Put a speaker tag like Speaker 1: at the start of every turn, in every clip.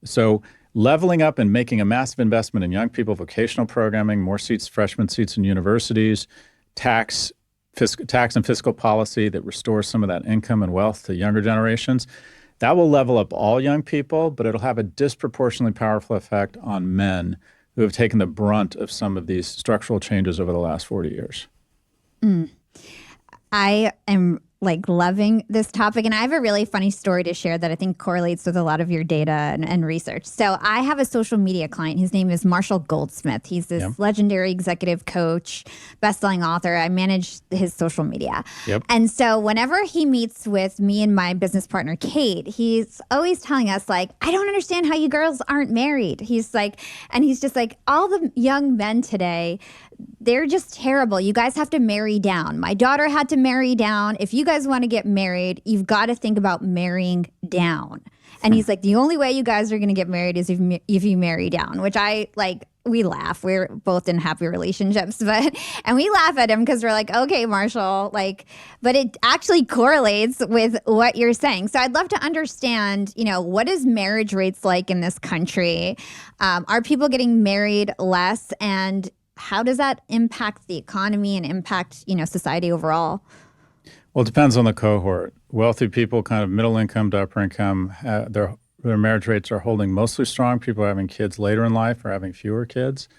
Speaker 1: So leveling up and making a massive investment in young people, vocational programming, more seats, freshman seats in universities, tax and fiscal policy that restores some of that income and wealth to younger generations. That will level up all young people, but it'll have a disproportionately powerful effect on men who have taken the brunt of some of these structural changes over the last 40 years.
Speaker 2: I am loving this topic. And I have a really funny story to share that I think correlates with a lot of your data and research. So I have a social media client. His name is Marshall Goldsmith. He's this legendary executive coach, best-selling author. I manage his social media. And so whenever he meets with me and my business partner, Kate, he's always telling us I don't understand how you girls aren't married. He's just like, all the young men today, they're just terrible. You guys have to marry down. My daughter had to marry down. If you guys want to get married, you've got to think about marrying down. And he's like, the only way you guys are going to get married is if you marry down, which I we laugh. We're both in happy relationships, and we laugh at him because we're like, okay, Marshall, but it actually correlates with what you're saying. So I'd love to understand, what is marriage rates like in this country? Are people getting married less? And how does that impact the economy and impact, society overall?
Speaker 1: Well, it depends on the cohort. Wealthy people, kind of middle income to upper income, their marriage rates are holding mostly strong. People having kids later in life are having fewer kids.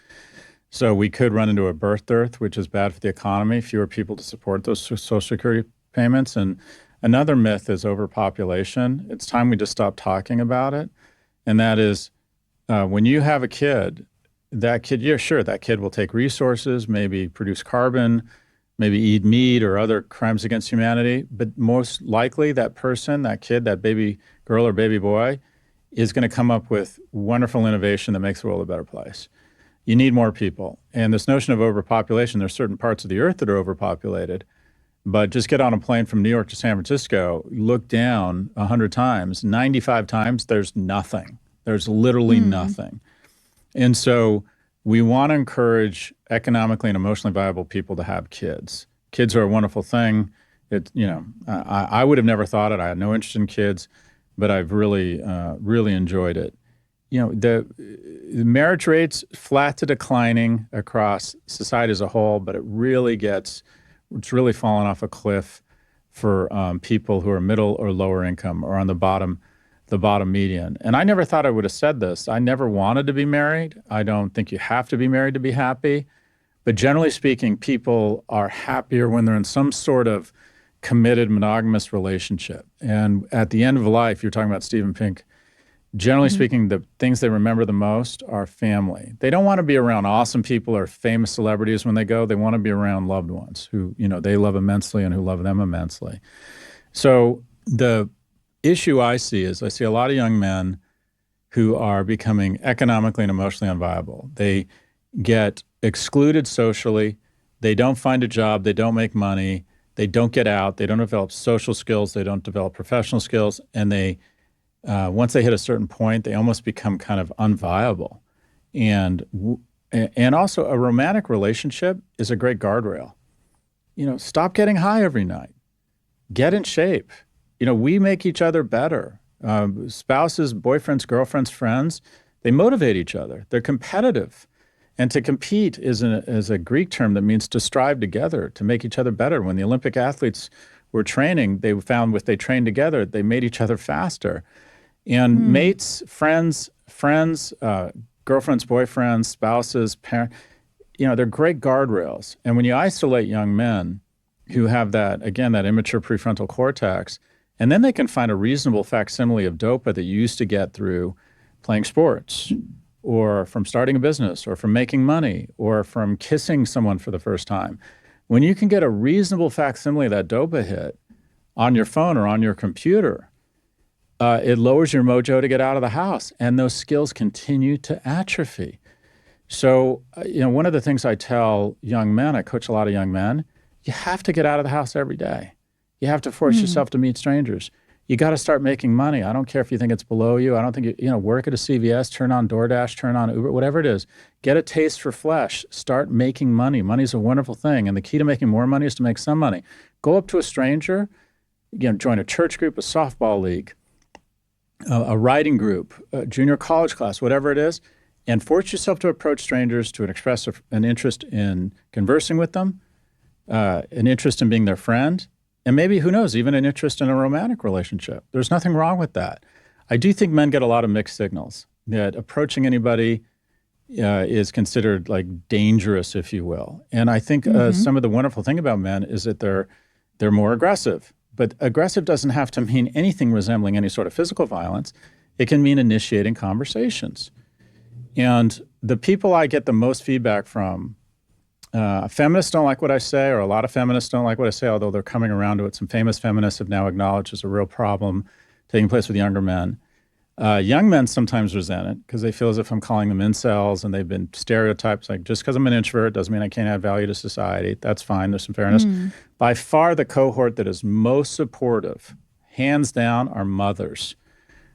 Speaker 1: So we could run into a birth dearth, which is bad for the economy, fewer people to support those Social Security payments. And another myth is overpopulation. It's time we just stop talking about it. And that is when you have a kid, that kid will take resources, maybe produce carbon, maybe eat meat or other crimes against humanity. But most likely that person, that kid, that baby girl or baby boy is going to come up with wonderful innovation that makes the world a better place. You need more people. And this notion of overpopulation, there's certain parts of the earth that are overpopulated, but just get on a plane from New York to San Francisco, look down 100 times, 95 times, there's nothing. There's literally nothing. And so we want to encourage economically and emotionally viable people to have kids. Kids are a wonderful thing. I would have never thought it. I had no interest in kids, but I've really enjoyed it. The marriage rates flat to declining across society as a whole, but it's really fallen off a cliff for people who are middle or lower income or on the bottom median. And I never thought I would have said this. I never wanted to be married. I don't think you have to be married to be happy. But generally speaking, people are happier when they're in some sort of committed monogamous relationship. And at the end of life, you're talking about Stephen Pink, generally speaking, the things they remember the most are family. They don't want to be around awesome people or famous celebrities when they go. They want to be around loved ones who, they love immensely and who love them immensely. So the issue I see is I see a lot of young men who are becoming economically and emotionally unviable. They get excluded socially. They don't find a job. They don't make money. They don't get out. They don't develop social skills. They don't develop professional skills. And they, once they hit a certain point, they almost become kind of unviable. And also a romantic relationship is a great guardrail. Stop getting high every night. Get in shape. We make each other better. Spouses, boyfriends, girlfriends, friends, they motivate each other. They're competitive. And to compete is a Greek term that means to strive together, to make each other better. When the Olympic athletes were training, they found if they trained together, they made each other faster. And mates, friends, girlfriends, boyfriends, spouses, parents, they're great guardrails. And when you isolate young men who have that immature prefrontal cortex, and then they can find a reasonable facsimile of DOPA that you used to get through playing sports or from starting a business or from making money or from kissing someone for the first time. When you can get a reasonable facsimile of that DOPA hit on your phone or on your computer, it lowers your mojo to get out of the house, and those skills continue to atrophy. So, one of the things I tell young men, I coach a lot of young men, you have to get out of the house every day. You have to force yourself to meet strangers. You got to start making money. I don't care if you think it's below you. I don't think, work at a CVS, turn on DoorDash, turn on Uber, whatever it is. Get a taste for flesh. Start making money. Money's a wonderful thing. And the key to making more money is to make some money. Go up to a stranger, join a church group, a softball league, a writing group, a junior college class, whatever it is, and force yourself to approach strangers to express an interest in conversing with them, an interest in being their friend, and maybe, who knows, even an interest in a romantic relationship. There's nothing wrong with that. I do think men get a lot of mixed signals that approaching anybody is considered like dangerous, if you will. And I think some of the wonderful thing about men is that they're more aggressive. But aggressive doesn't have to mean anything resembling any sort of physical violence. It can mean initiating conversations. And the people I get the most feedback from, feminists don't like what I say, or a lot of feminists don't like what I say, although they're coming around to it. Some famous feminists have now acknowledged there's a real problem taking place with younger men. Young men sometimes resent it because they feel as if I'm calling them incels, and they've been stereotypes like, just because I'm an introvert doesn't mean I can't add value to society. That's fine. There's some fairness. By far, the cohort that is most supportive, hands down, are mothers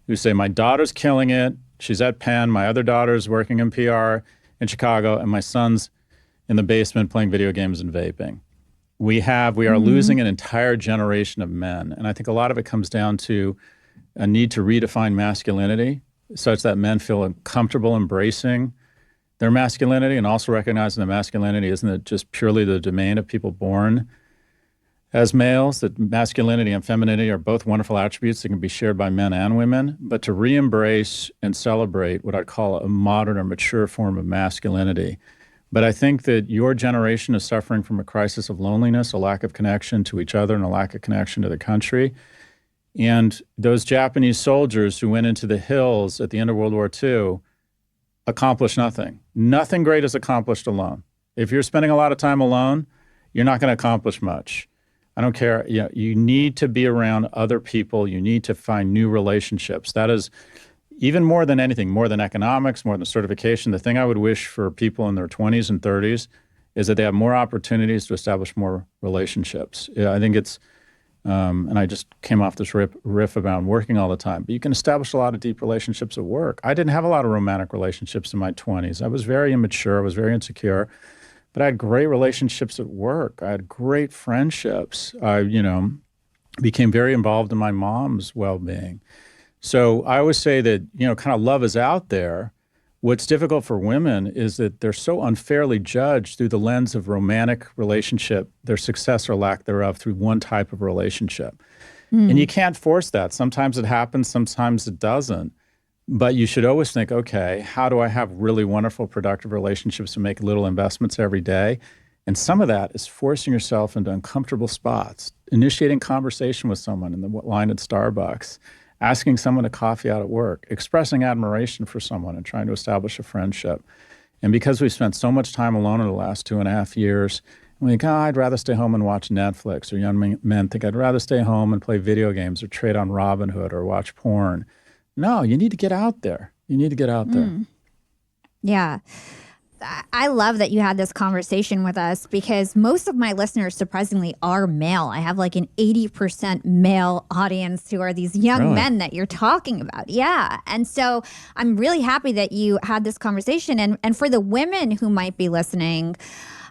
Speaker 1: who say, my daughter's killing it. She's at Penn. My other daughter's working in PR in Chicago, and my son's in the basement playing video games and vaping. We are losing an entire generation of men. And I think a lot of it comes down to a need to redefine masculinity such that men feel comfortable embracing their masculinity, and also recognizing that masculinity isn't just purely the domain of people born as males, that masculinity and femininity are both wonderful attributes that can be shared by men and women, but to re-embrace and celebrate what I'd call a modern or mature form of masculinity. But I think that your generation is suffering from a crisis of loneliness, a lack of connection to each other, and a lack of connection to the country. And those Japanese soldiers who went into the hills at the end of World War II accomplished nothing. Nothing great is accomplished alone. If you're spending a lot of time alone, you're not going to accomplish much. I don't care. You need to be around other people. You need to find new relationships. That is, even more than anything, more than economics, more than certification, the thing I would wish for people in their 20s and 30s is that they have more opportunities to establish more relationships. I think it's, and I just came off this riff about working all the time, but you can establish a lot of deep relationships at work. I didn't have a lot of romantic relationships in my 20s. I was very immature. I was very insecure. But I had great relationships at work. I had great friendships. I, became very involved in my mom's well-being. So I always say that, kind of love is out there. What's difficult for women is that they're so unfairly judged through the lens of romantic relationship, their success or lack thereof, through one type of relationship. And you can't force that. Sometimes it happens, sometimes it doesn't. But you should always think, okay, how do I have really wonderful, productive relationships and make little investments every day? And some of that is forcing yourself into uncomfortable spots, initiating conversation with someone in the line at Starbucks, asking someone to coffee out at work, expressing admiration for someone and trying to establish a friendship. And because we spent so much time alone in the last 2.5 years, we think, I'd rather stay home and watch Netflix, or young men think, I'd rather stay home and play video games or trade on Robinhood or watch porn. No, you need to get out there. You need to get out there.
Speaker 2: Yeah. I love that you had this conversation with us, because most of my listeners, surprisingly, are male. I have like an 80% male audience who are these young men that you're talking about. Yeah. And so I'm really happy that you had this conversation. And for the women who might be listening,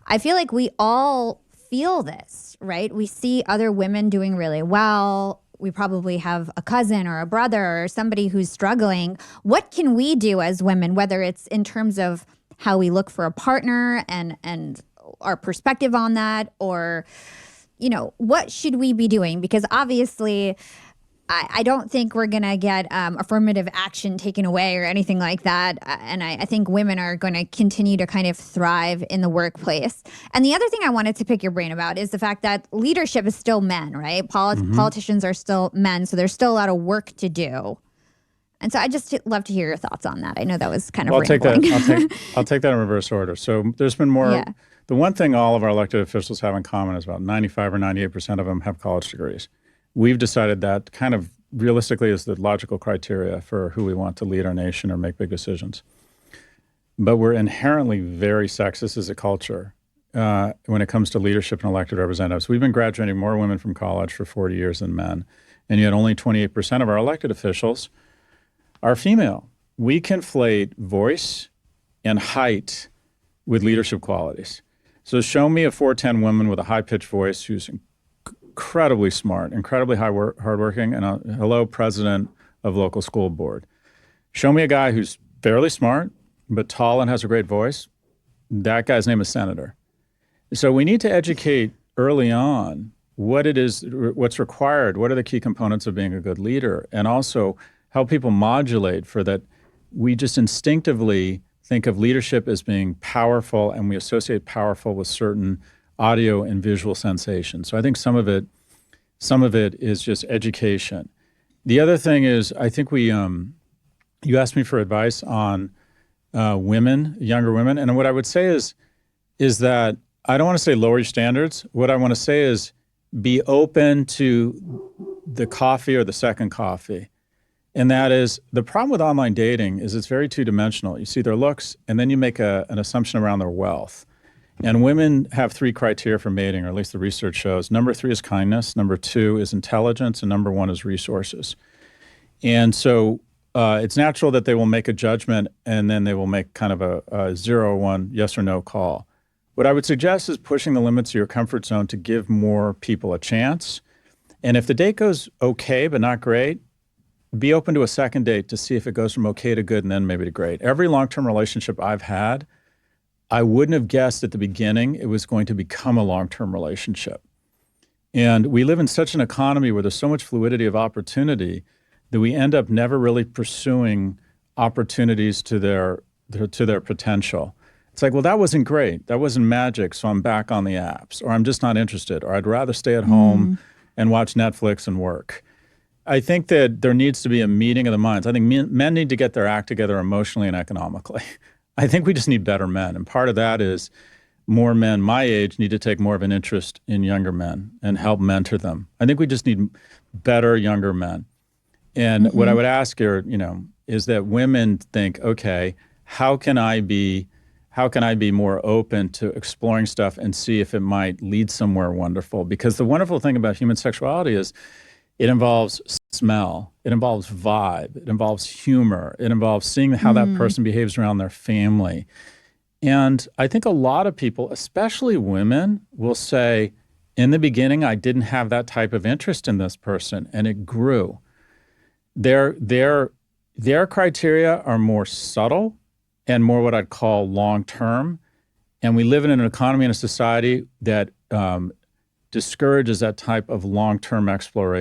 Speaker 2: I feel like we all feel this, right? We see other women doing really well. We probably have a cousin or a brother or somebody who's struggling. What can we do as women, whether it's in terms of how we look for a partner and our perspective on that, or, what should we be doing? Because obviously, I don't think we're going to get affirmative action taken away or anything like that. And I think women are going to continue to kind of thrive in the workplace. And the other thing I wanted to pick your brain about is the fact that leadership is still men, right? Politicians are still men, so there's still a lot of work to do. And so I just love to hear your thoughts on that. I know that was kind of rambling.
Speaker 1: I'll take that in reverse order. So there's been more. Yeah. The one thing all of our elected officials have in common is about 95 or 98% of them have college degrees. We've decided that kind of realistically is the logical criteria for who we want to lead our nation or make big decisions. But we're inherently very sexist as a culture when it comes to leadership and elected representatives. We've been graduating more women from college for 40 years than men, and yet only 28% of our elected officials are female. We conflate voice and height with leadership qualities. So show me a 4'10" woman with a high-pitched voice who's incredibly smart, incredibly hardworking, and hello, President of local school board. Show me a guy who's fairly smart, but tall and has a great voice. That guy's name is senator. So we need to educate early on what it is, what's required, what are the key components of being a good leader, and also help people modulate for that. We just instinctively think of leadership as being powerful, and we associate powerful with certain audio and visual sensations. So I think some of it is just education. The other thing is, I think you asked me for advice on women, younger women, and what I would say is that I don't want to say lower your standards. What I want to say is be open to the coffee or the second coffee. And that is, the problem with online dating is it's very two-dimensional. You see their looks, and then you make an assumption around their wealth. And women have 3 criteria for mating, or at least the research shows. Number 3 is kindness, number 2 is intelligence, and number 1 is resources. And so it's natural that they will make a judgment, and then they will make kind of a 0 or 1 yes or no call. What I would suggest is pushing the limits of your comfort zone to give more people a chance. And if the date goes okay but not great, be open to a second date to see if it goes from okay to good and then maybe to great. Every long-term relationship I've had, I wouldn't have guessed at the beginning it was going to become a long-term relationship. And we live in such an economy where there's so much fluidity of opportunity that we end up never really pursuing opportunities to their potential. It's like, well, that wasn't great. That wasn't magic, so I'm back on the apps, or I'm just not interested, or I'd rather stay at home and watch Netflix and work. I think that there needs to be a meeting of the minds. I think men need to get their act together emotionally and economically. I think we just need better men. And part of that is more men my age need to take more of an interest in younger men and help mentor them. I think we just need better younger men. And what I would ask here, is that women think, okay, how can I be more open to exploring stuff and see if it might lead somewhere wonderful? Because the wonderful thing about human sexuality is it involves smell, it involves vibe, it involves humor, it involves seeing how that person behaves around their family. And I think a lot of people, especially women, will say, in the beginning, I didn't have that type of interest in this person, and it grew. Their criteria are more subtle and more what I'd call long-term. And we live in an economy and a society that discourages that type of long-term exploration.